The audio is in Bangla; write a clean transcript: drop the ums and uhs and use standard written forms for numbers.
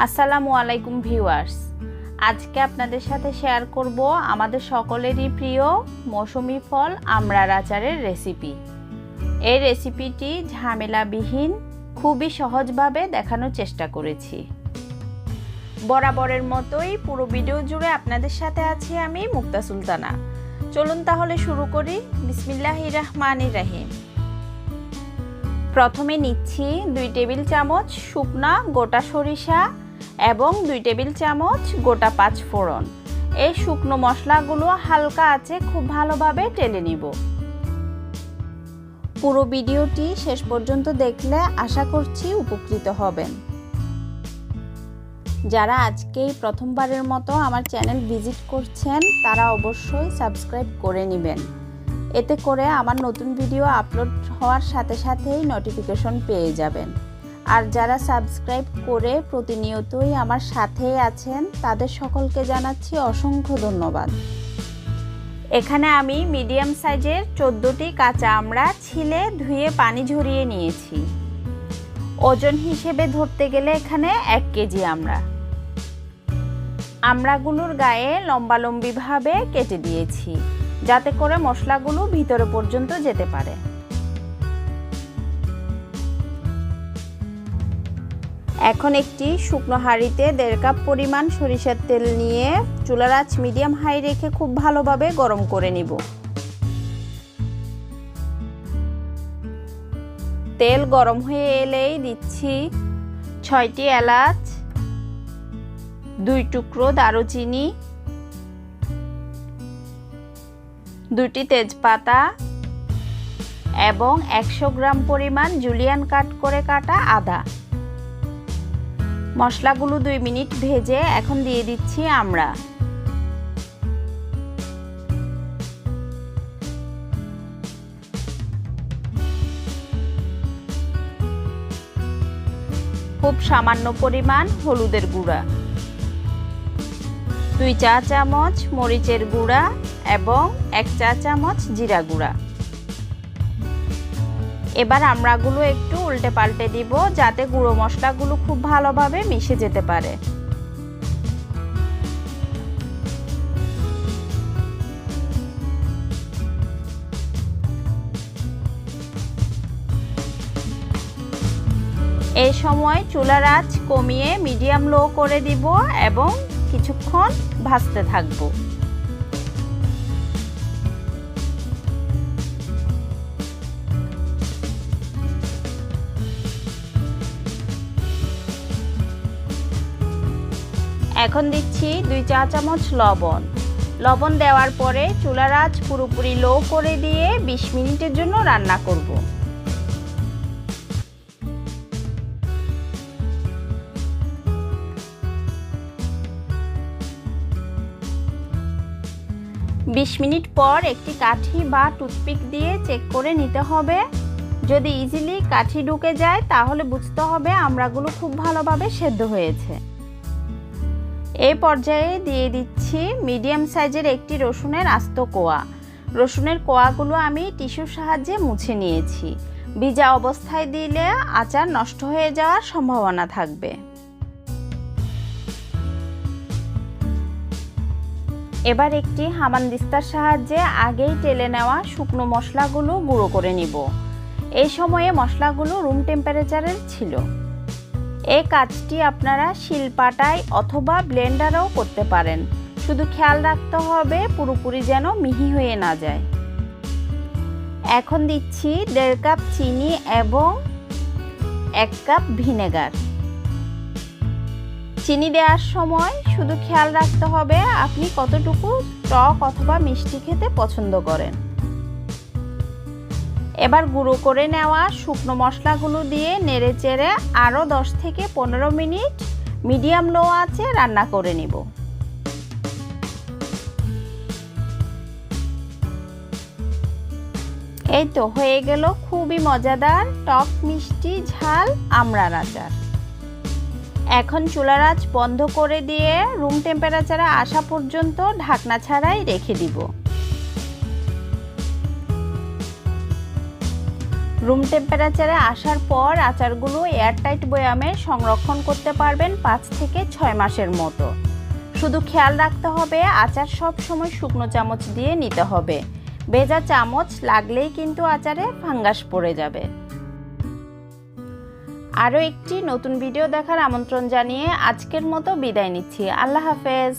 আসসালামু আলাইকুম ভিউয়ার্স, আজকে আপনাদের সাথে শেয়ার করব আমাদের সকলেরই প্রিয় মৌসুমী ফল আমড়ার আচারের রেসিপি। এই রেসিপিটি ঝামেলাবিহীন খুবই সহজভাবে দেখানোর চেষ্টা করেছি। বরাবরের মতোই পুরো ভিডিও জুড়ে আপনাদের সাথে আছি আমি মুক্তা সুলতানা। চলুন তাহলে শুরু করি। বিসমিল্লাহির রহমানির রহিম। প্রথমে নিচ্ছি 2 টেবিল চামচ শুকনা গোটা সরিষা এবং 2 টেবিল চামচ গোটা 5 ফোড়ন। এই শুকনো মশলাগুলো হালকা আঁচে খুব ভালোভাবে টেলে নিব। পুরো ভিডিওটি শেষ পর্যন্ত দেখলে আশা করছি উপকৃত হবেন। যারা আজকেই প্রথমবারের মতো আমার চ্যানেল ভিজিট করছেন তারা অবশ্যই সাবস্ক্রাইব করে নেবেন। এতে করে আমার নতুন ভিডিও আপলোড হওয়ার সাথে সাথেই নোটিফিকেশন পেয়ে যাবেন। আর যারা সাবস্ক্রাইব করে প্রতিনিয়তই আমার সাথেই আছেন তাদের সকলকে জানাচ্ছি অসংখ্য ধন্যবাদ। এখানে আমি মিডিয়াম সাইজের 14টি কাঁচা আমড়া ছিলে ধুয়ে পানি ঝরিয়ে নিয়েছি। ওজন হিসেবে ধরতে গেলে এখানে 1 কেজি আমড়া। আমড়াগুলোর গায়ে লম্বালম্বিভাবে কেটে দিয়েছি যাতে করে মশলাগুলো ভিতরে পর্যন্ত যেতে পারে। এখন একটি শুকনো হাঁড়িতে 1.5 কাপ পরিমাণ সরিষার তেল নিয়ে চুলার আঁচ মিডিয়াম হাই রেখে খুব ভালোভাবে গরম করে নিব। তেল গরম হয়ে এলেই দিচ্ছি 6টি এলাচ, 2 টুকরো দারুচিনি, 2টি তেজপাতা এবং 100 গ্রাম পরিমাণ জুলিয়ান কাট করে কাটা আদা। মশলাগুলো 2 মিনিট ভেজে এখন দিয়ে দিচ্ছি আমড়া। খুব সামান্য পরিমাণ হলুদের গুঁড়া, 2 চা চামচ মরিচের গুঁড়া এবং 1 চা চামচ জিরা গুঁড়া। এবার আমড়াগুলো একটু উল্টে পাল্টে দিব যাতে গুঁড়ো মশলাগুলো খুব ভালোভাবে মিশে যেতে পারে। এই সময় চুলার আঁচ কমিয়ে মিডিয়াম লো করে দিব এবং কিছুক্ষণ ভাজতে থাকবো। এখন দিচ্ছি 2 চা চামচ লবণ। লবণ দেওয়ার পরে চুলার আঁচ পুরোপুরি লো করে দিয়ে 20 মিনিটের জন্য রান্না করব। বিশ মিনিট পর একটি কাঠি বা টুথপিক দিয়ে চেক করে নিতে হবে। যদি ইজিলি কাঠি ঢুকে যায় তাহলে বুঝতে হবে আমড়াগুলো খুব ভালোভাবে সেদ্ধ হয়েছে। এই পর্যায়ে দিয়ে দিচ্ছি মিডিয়াম সাইজের একটি রসুনের আস্ত কোয়া। রসুনের কোয়াগুলো আমি টিস্যুর সাহায্যে মুছে নিয়েছি। ভিজা অবস্থায় দিলে আচার নষ্ট হয়ে যাওয়ার সম্ভাবনা থাকবে। এবার একটি হামানদিস্তার সাহায্যে আগেই টেলে নেওয়া শুকনো মশলাগুলো গুঁড়ো করে নিব। এই সময়ে মশলাগুলো রুম টেম্পারেচারের ছিল। এই কাজটি আপনারা শিলপাটায় অথবা ব্লেন্ডারেও করতে পারেন। শুধু খেয়াল রাখতে হবে পুরোপুরি যেন মিহি হয়ে না যায়। এখন দিচ্ছি 1.5 কাপ চিনি এবং 1 কাপ ভিনেগার। চিনি দেওয়ার সময় শুধু খেয়াল রাখতে হবে আপনি কতটুকু টক অথবা মিষ্টি খেতে পছন্দ করেন। এবার গুঁড়ো করে নেওয়া শুকনো মশলাগুলো দিয়ে নেড়েচেড়ে আরও 10 থেকে 15 মিনিট মিডিয়াম লো আঁচে রান্না করে নিব। এই তো হয়ে গেল খুবই মজাদার টক মিষ্টি ঝাল আমড়ার আচার। এখন চুলার আঁচ বন্ধ করে দিয়ে রুম টেম্পারেচারে আসা পর্যন্ত ঢাকনা ছাড়াই রেখে দিব। রুম টেম্পারেচারে আসার পর আচারগুলো এয়ারটাইট বয়ামে সংরক্ষণ করতে পারবেন 5 থেকে 6 মাসের মতো। শুধু খেয়াল রাখতে হবে আচার সব সময় শুকনো চামচ দিয়ে নিতে হবে। ভেজা চামচ লাগলেই কিন্তু আচারে ফাঙ্গাস পড়ে যাবে। আরও একটি নতুন ভিডিও দেখার আমন্ত্রণ জানিয়ে আজকের মতো বিদায় নিচ্ছি। আল্লাহ হাফেজ।